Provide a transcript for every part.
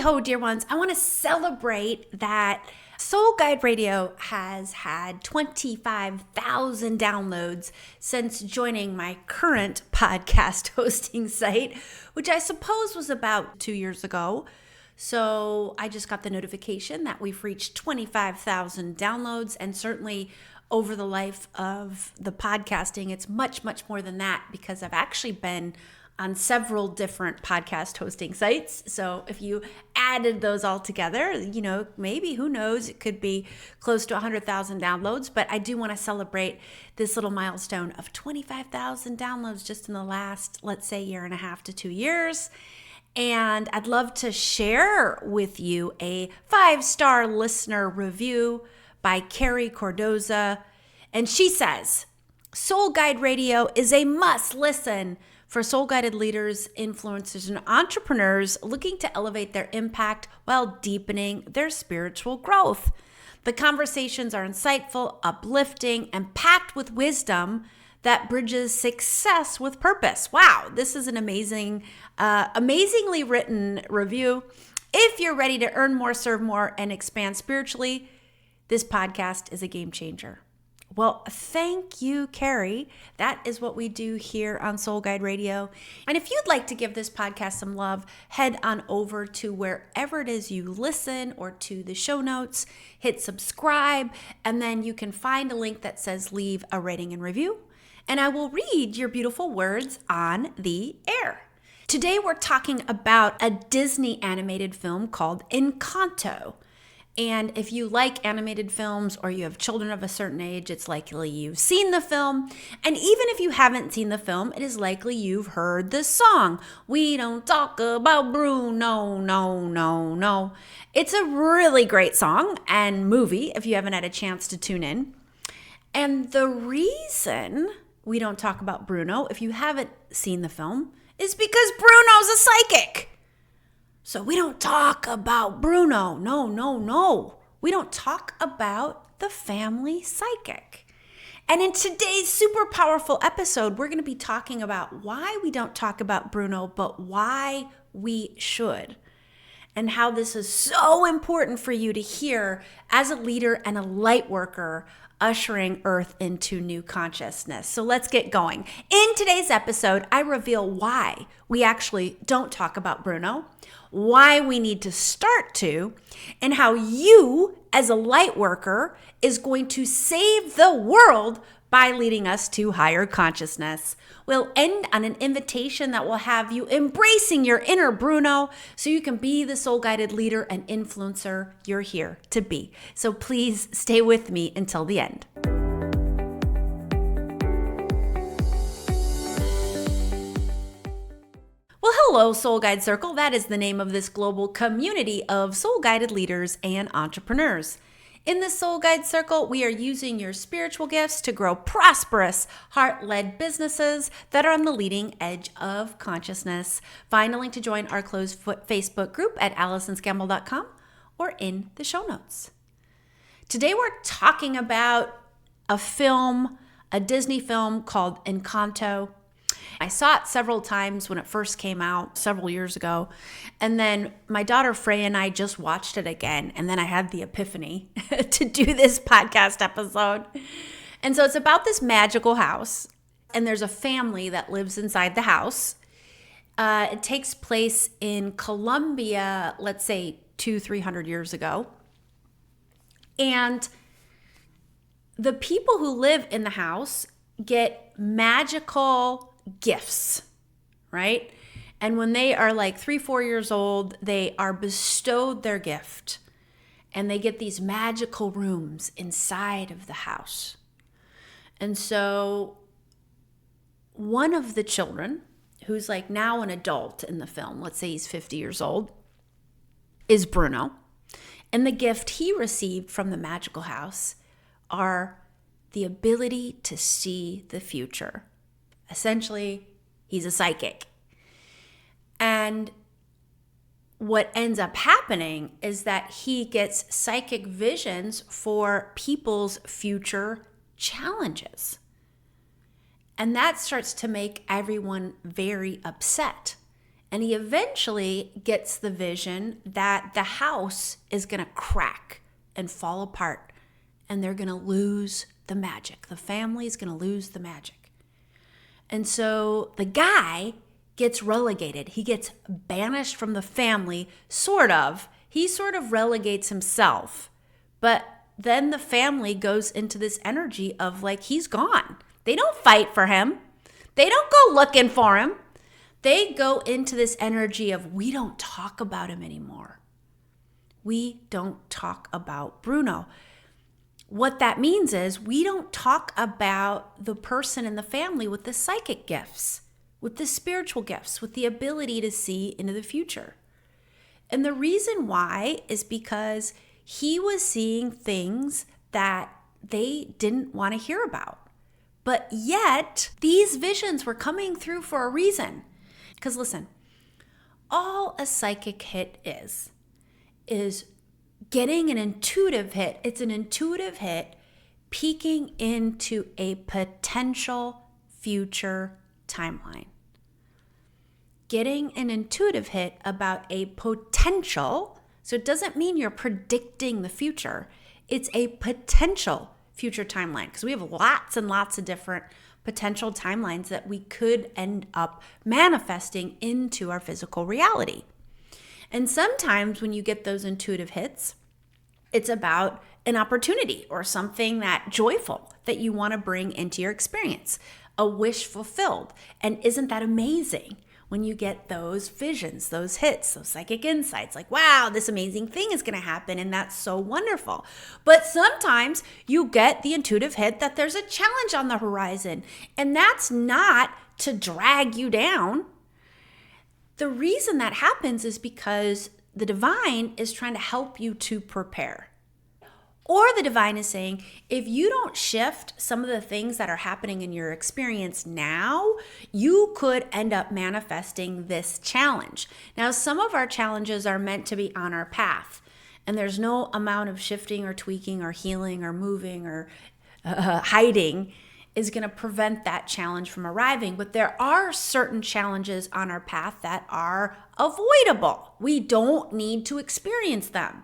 ho, dear ones. I want to celebrate that Soul Guide Radio has had 25,000 downloads since joining my current podcast hosting site, which I suppose was about 2 years ago. So I just got the notification that we've reached 25,000 downloads, and certainly over the life of the podcasting, it's much, much more than that because I've actually been on several different podcast hosting sites. So if you added those all together, maybe, who knows, it could be close to 100,000 downloads. But I do want to celebrate this little milestone of 25,000 downloads just in the last, let's say, year and a half to 2 years. And I'd love to share with you a 5-star listener review by Carrie Cordoza. And she says, Soul Guide Radio is a must listen for soul-guided leaders, influencers, and entrepreneurs looking to elevate their impact while deepening their spiritual growth. The conversations are insightful, uplifting, and packed with wisdom that bridges success with purpose. Wow, this is an amazingly written review. If you're ready to earn more, serve more, and expand spiritually, this podcast is a game changer. Well, thank you, Carrie. That is what we do here on Soul Guide Radio. And if you'd like to give this podcast some love, head on over to wherever it is you listen or to the show notes, hit subscribe, and then you can find a link that says leave a rating and review. And I will read your beautiful words on the air. Today, we're talking about a Disney animated film called Encanto. And if you like animated films or you have children of a certain age, it's likely you've seen the film. And even if you haven't seen the film, it is likely you've heard the song. We don't talk about Bruno, no. It's a really great song and movie if you haven't had a chance to tune in. And the reason we don't talk about Bruno, if you haven't seen the film, is because Bruno's a psychic. So we don't talk about Bruno. No. We don't talk about the family psychic. And in today's super powerful episode, we're going to be talking about why we don't talk about Bruno, but why we should. And how this is so important for you to hear as a leader and a light worker ushering Earth into new consciousness. So let's get going. In today's episode, I reveal why we actually don't talk about Bruno, why we need to start to, and how you, as a light worker, is going to save the world by leading us to higher consciousness. We'll end on an invitation that will have you embracing your inner Bruno so you can be the soul-guided leader and influencer you're here to be. So please stay with me until the end. Well, hello, Soul Guide Circle. That is the name of this global community of soul-guided leaders and entrepreneurs. In the Soul Guide Circle, we are using your spiritual gifts to grow prosperous, heart-led businesses that are on the leading edge of consciousness. Find a link to join our closed Facebook group at AllisonScamble.com or in the show notes. Today, we're talking about a Disney film called Encanto. I saw it several times when it first came out several years ago. And then my daughter Freya and I just watched it again. And then I had the epiphany to do this podcast episode. And so it's about this magical house. And there's a family that lives inside the house. It takes place in Colombia, let's say 200-300 years ago. And the people who live in the house get magical gifts, right? And when they are like 3-4 years old, they are bestowed their gift and they get these magical rooms inside of the house. And so one of the children, who's like now an adult in the film, let's say he's 50 years old, is Bruno. And the gift he received from the magical house are the ability to see the future. Essentially, he's a psychic. And what ends up happening is that he gets psychic visions for people's future challenges. And that starts to make everyone very upset. And he eventually gets the vision that the house is going to crack and fall apart, and they're going to lose the magic. The family is going to lose the magic. And so the guy gets relegated. He gets banished from the family, sort of. He sort of relegates himself. But then the family goes into this energy of like, he's gone. They don't fight for him. They don't go looking for him. They go into this energy of, we don't talk about him anymore. We don't talk about Bruno. What that means is we don't talk about the person in the family with the psychic gifts, with the spiritual gifts, with the ability to see into the future. And the reason why is because he was seeing things that they didn't want to hear about. But yet, these visions were coming through for a reason. Because listen, all a psychic hit is getting an intuitive hit. It's an intuitive hit peeking into a potential future timeline. Getting an intuitive hit about a potential, so it doesn't mean you're predicting the future. It's a potential future timeline, because we have lots and lots of different potential timelines that we could end up manifesting into our physical reality. And sometimes when you get those intuitive hits, it's about an opportunity or something that joyful that you want to bring into your experience, a wish fulfilled. And isn't that amazing when you get those visions, those hits, those psychic insights, like, wow, this amazing thing is going to happen, and that's so wonderful. But sometimes you get the intuitive hit that there's a challenge on the horizon, and that's not to drag you down. The reason that happens is because the divine is trying to help you to prepare. Or the divine is saying, if you don't shift some of the things that are happening in your experience now, you could end up manifesting this challenge. Now, some of our challenges are meant to be on our path, and there's no amount of shifting or tweaking or healing or moving or hiding is going to prevent that challenge from arriving. But there are certain challenges on our path that are avoidable. We don't need to experience them.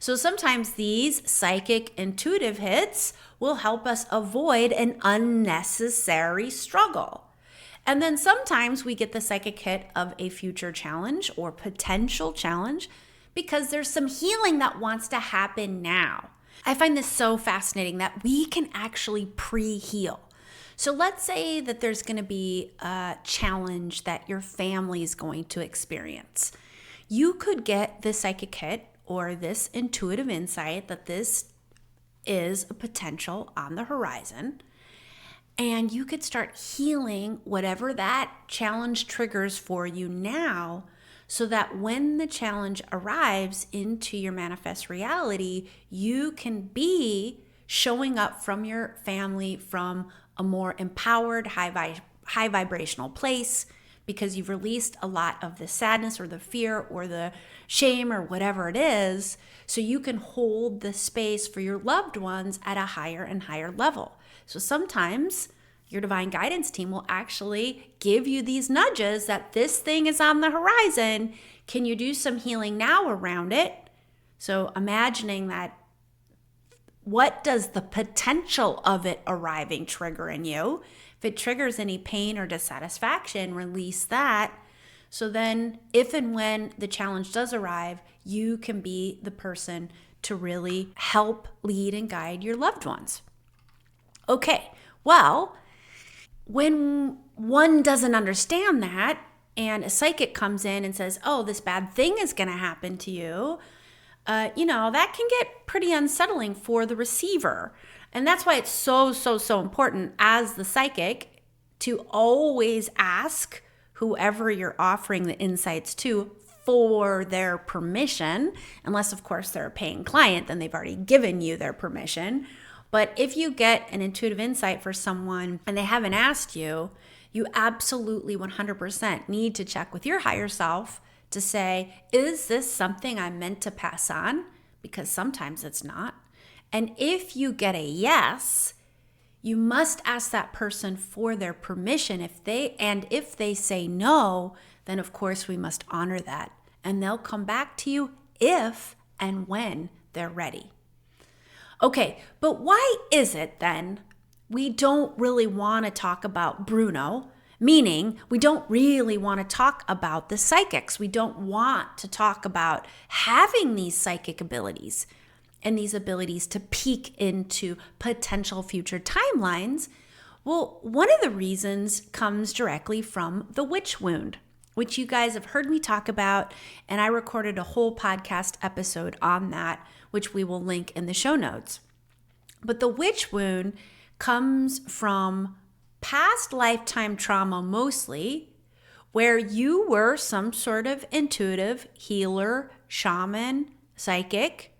So sometimes these psychic intuitive hits will help us avoid an unnecessary struggle. And then sometimes we get the psychic hit of a future challenge or potential challenge because there's some healing that wants to happen now. I find this so fascinating that we can actually pre-heal. So let's say that there's going to be a challenge that your family is going to experience. You could get the psychic hit or this intuitive insight that this is a potential on the horizon, and you could start healing whatever that challenge triggers for you now, so that when the challenge arrives into your manifest reality, you can be showing up from your family from a more empowered, high vibrational place, because you've released a lot of the sadness or the fear or the shame or whatever it is, so you can hold the space for your loved ones at a higher and higher level. So sometimes your divine guidance team will actually give you these nudges that this thing is on the horizon. Can you do some healing now around it? So imagining that, what does the potential of it arriving trigger in you? If it triggers any pain or dissatisfaction, release that. So then if and when the challenge does arrive, you can be the person to really help lead and guide your loved ones. Okay, well, when one doesn't understand that and a psychic comes in and says, oh, this bad thing is going to happen to you, that can get pretty unsettling for the receiver. And that's why it's so important as the psychic to always ask whoever you're offering the insights to for their permission. Unless, of course, they're a paying client, then they've already given you their permission. But if you get an intuitive insight for someone and they haven't asked you, you absolutely 100% need to check with your higher self to say, is this something I'm meant to pass on? Because sometimes it's not. And if you get a yes, You must ask that person for their permission. If they say no, then of course we must honor that. And they'll come back to you if and when they're ready. Okay, but why is it then we don't really want to talk about Bruno? Meaning, we don't really want to talk about the psychics. We don't want to talk about having these psychic abilities and these abilities to peek into potential future timelines. Well, one of the reasons comes directly from the witch wound, which you guys have heard me talk about, and I recorded a whole podcast episode on that, which we will link in the show notes. But the witch wound comes from past lifetime trauma mostly, where you were some sort of intuitive healer, shaman, psychic,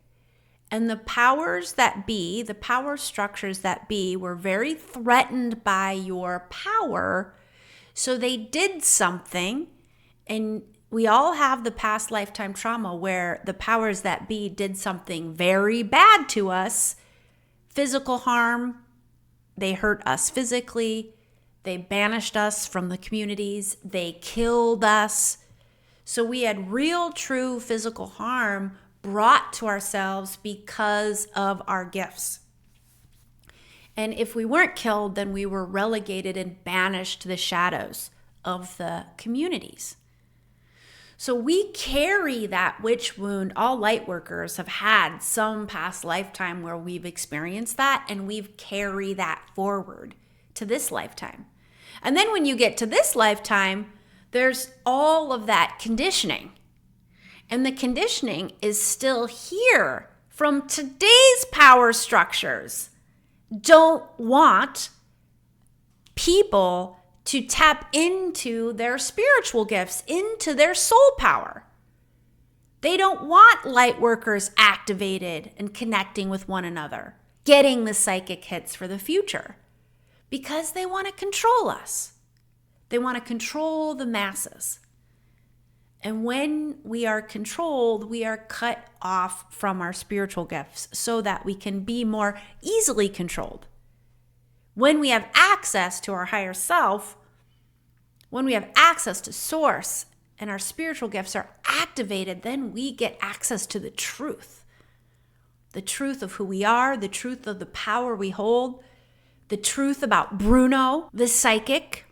and the powers that be, the power structures that be, were very threatened by your power. So they did something, and we all have the past lifetime trauma where the powers that be did something very bad to us, physical harm. They hurt us physically. They banished us from the communities. They killed us. So we had real, true physical harm brought to ourselves because of our gifts. And if we weren't killed, then we were relegated and banished to the shadows of the communities. So we carry that witch wound. All light workers have had some past lifetime where we've experienced that, and we've carried that forward to this lifetime. And then when you get to this lifetime, there's all of that conditioning. And the conditioning is still here from today's power structures. Don't want people to tap into their spiritual gifts, into their soul power. They don't want light workers activated and connecting with one another, getting the psychic hits for the future, because they want to control us. They want to control the masses. And when we are controlled, we are cut off from our spiritual gifts so that we can be more easily controlled. When we have access to our higher self, when we have access to source and our spiritual gifts are activated, then we get access to the truth of who we are, the truth of the power we hold, the truth about Bruno, the psychic,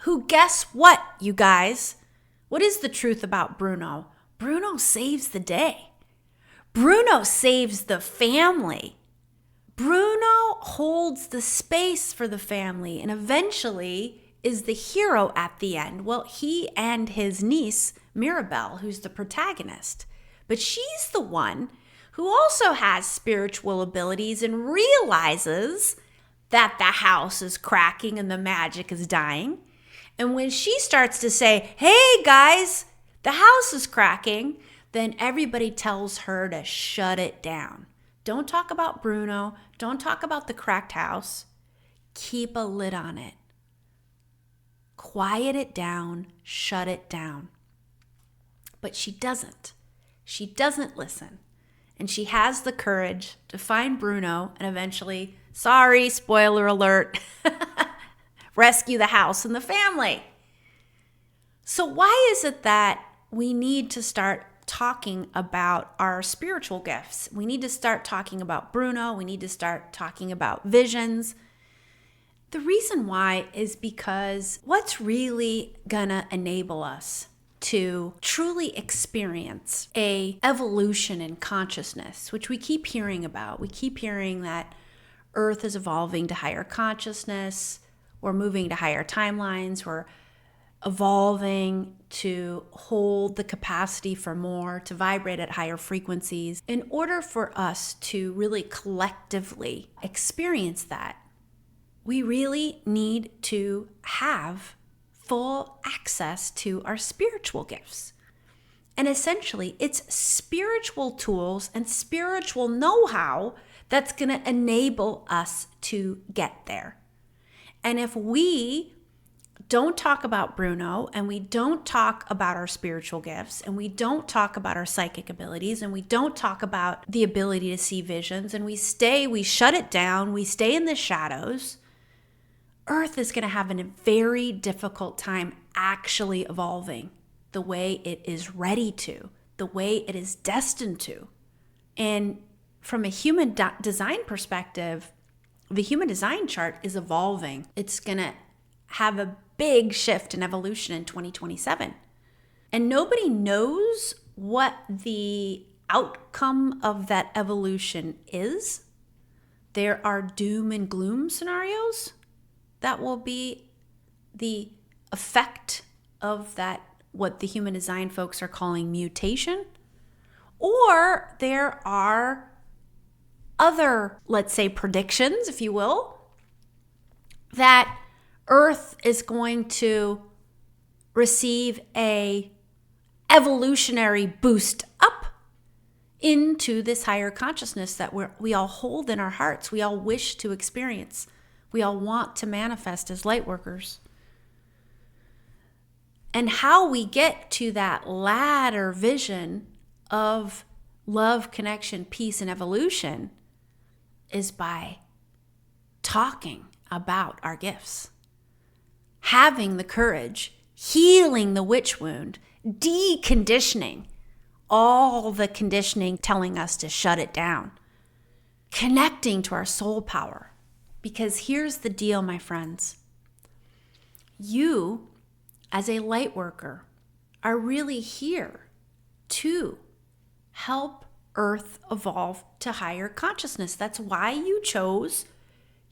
who, guess what, you guys? What is the truth about Bruno? Bruno saves the day. Bruno saves the family. Bruno holds the space for the family and eventually is the hero at the end. Well, he and his niece, Mirabel, who's the protagonist. But she's the one who also has spiritual abilities and realizes that the house is cracking and the magic is dying. And when she starts to say, hey guys, the house is cracking, then everybody tells her to shut it down. Don't talk about Bruno. Don't talk about the cracked house. Keep a lid on it. Quiet it down. Shut it down. But she doesn't. She doesn't listen. And she has the courage to find Bruno and eventually, sorry, spoiler alert, rescue the house and the family. So why is it that we need to start talking about our spiritual gifts? We need to start talking about Bruno. We need to start talking about visions. The reason why is because what's really gonna enable us to truly experience a evolution in consciousness, which we keep hearing about. We keep hearing that Earth is evolving to higher consciousness. We're moving to higher timelines. We're evolving to hold the capacity for more, to vibrate at higher frequencies. In order for us to really collectively experience that, we really need to have full access to our spiritual gifts. And essentially, it's spiritual tools and spiritual know-how that's going to enable us to get there. And if we don't talk about Bruno, and we don't talk about our spiritual gifts, and we don't talk about our psychic abilities, and we don't talk about the ability to see visions, and we shut it down, we stay in the shadows, Earth is going to have a very difficult time actually evolving the way it is ready to, the way it is destined to. And from a human design perspective, the human design chart is evolving. It's going to have a big shift in evolution in 2027. And nobody knows what the outcome of that evolution is. There are doom and gloom scenarios that will be the effect of that, what the human design folks are calling mutation. Or there are other, let's say, predictions, if you will, that Earth is going to receive a evolutionary boost up into this higher consciousness that we all hold in our hearts, we all wish to experience, we all want to manifest as light workers. And how we get to that latter vision of love, connection, peace, and evolution is by talking about our gifts, having the courage, healing the witch wound, deconditioning all the conditioning telling us to shut it down, connecting to our soul power. Because here's the deal, my friends. You, as a light worker, are really here to help Earth evolve to higher consciousness. That's why you chose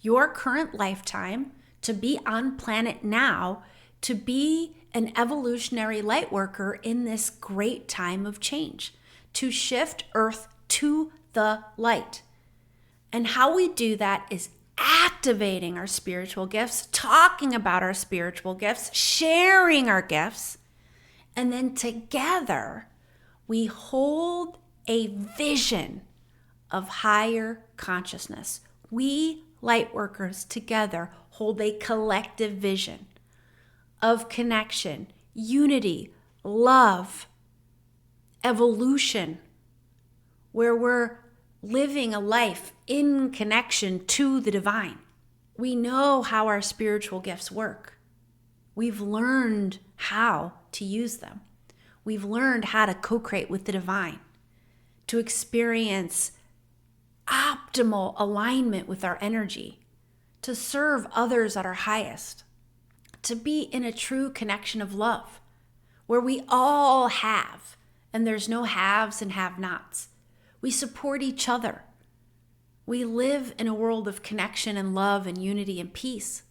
your current lifetime to be on planet now, to be an evolutionary light worker in this great time of change, to shift Earth to the light. And how we do that is activating our spiritual gifts, talking about our spiritual gifts, sharing our gifts, and then together we hold a vision of higher consciousness. We light workers together hold a collective vision of connection, unity, love, evolution, where we're living a life in connection to the divine. We know how our spiritual gifts work. We've learned how to use them. We've learned how to co-create with the divine, to experience optimal alignment with our energy, to serve others at our highest, to be in a true connection of love, where we all have, and there's no haves and have-nots. We support each other. We live in a world of connection and love and unity and peace.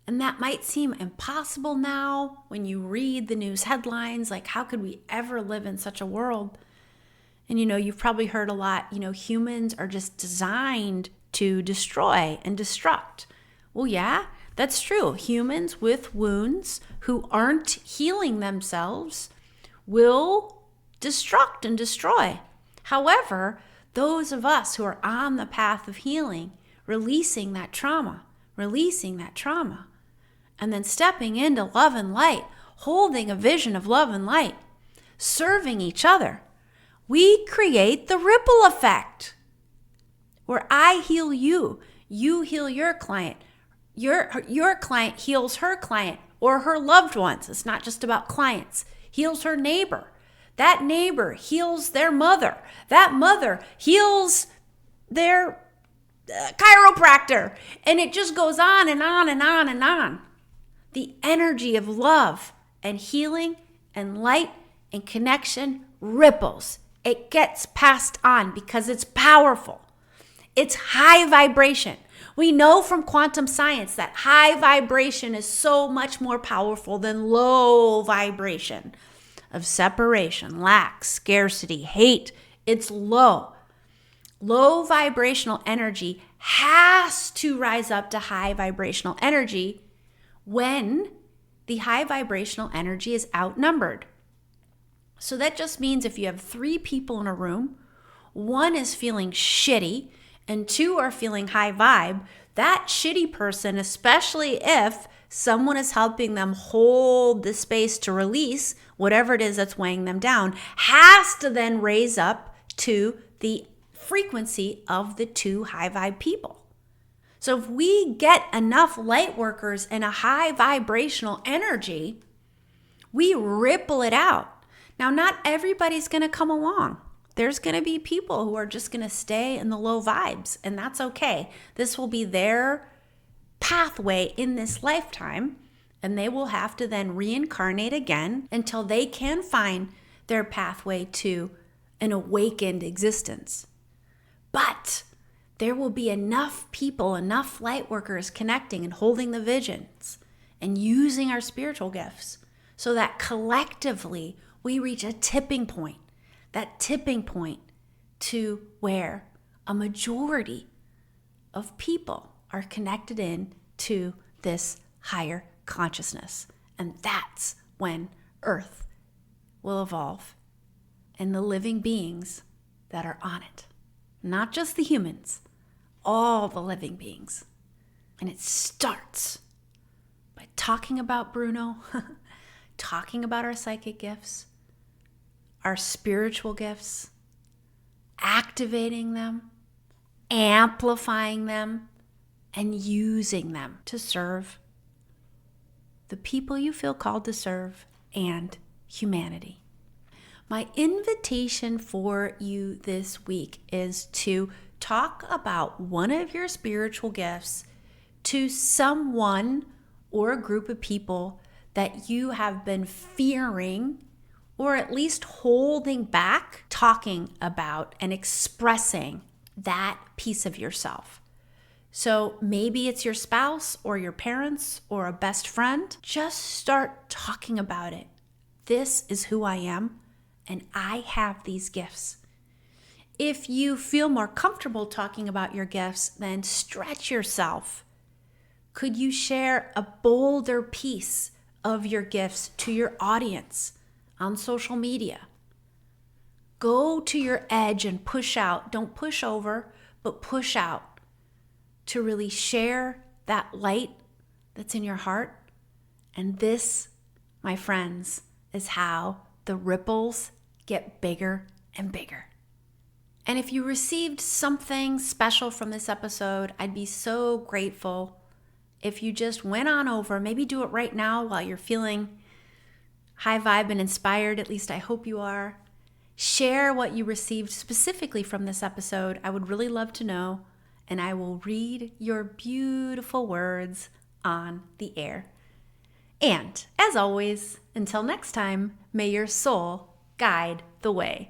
And that might seem impossible now when you read the news headlines, like how could we ever live in such a world? And you've probably heard a lot, humans are just designed to destroy and destruct. Well, yeah, that's true. Humans with wounds who aren't healing themselves will destruct and destroy. However, those of us who are on the path of healing, releasing that trauma, and then stepping into love and light, holding a vision of love and light, serving each other, we create the ripple effect where I heal you, you heal your client, your client heals her client or her loved ones. It's not just about clients. Heals her neighbor. That neighbor heals their mother. That mother heals their chiropractor. And it just goes on and on and on and on. The energy of love and healing and light and connection ripples. It gets passed on because it's powerful. It's high vibration. We know from quantum science that high vibration is so much more powerful than low vibration of separation, lack, scarcity, hate. It's low. Low vibrational energy has to rise up to high vibrational energy when the high vibrational energy is outnumbered. So that just means if you have 3 people in a room, 1 is feeling shitty and 2 are feeling high vibe, that shitty person, especially if someone is helping them hold the space to release whatever it is that's weighing them down, has to then raise up to the frequency of the two high vibe people. So if we get enough light workers in a high vibrational energy, we ripple it out. Now, not everybody's going to come along. There's going to be people who are just going to stay in the low vibes, and that's okay. This will be their pathway in this lifetime, and they will have to then reincarnate again until they can find their pathway to an awakened existence. But there will be enough people, enough light workers connecting and holding the visions and using our spiritual gifts so that collectively we reach a tipping point, that tipping point to where a majority of people are connected in to this higher consciousness. And that's when Earth will evolve and the living beings that are on it. Not just the humans, all the living beings. And it starts by talking about Bruno, talking about our psychic gifts, our spiritual gifts, activating them, amplifying them, and using them to serve the people you feel called to serve and humanity. My invitation for you this week is to talk about one of your spiritual gifts to someone or a group of people that you have been fearing or at least holding back talking about and expressing that piece of yourself. So maybe it's your spouse or your parents or a best friend. Just start talking about it. This is who I am, and I have these gifts. If you feel more comfortable talking about your gifts, then stretch yourself. Could you share a bolder piece of your gifts to your audience on social media? Go to your edge and push out. Don't push over, but push out to really share that light that's in your heart. And this, my friends, is how the ripples get bigger and bigger. And if you received something special from this episode, I'd be so grateful if you just went on over, maybe do it right now while you're feeling high vibe and inspired, at least I hope you are. Share what you received specifically from this episode. I would really love to know, and I will read your beautiful words on the air. And as always, until next time, may your soul guide the way.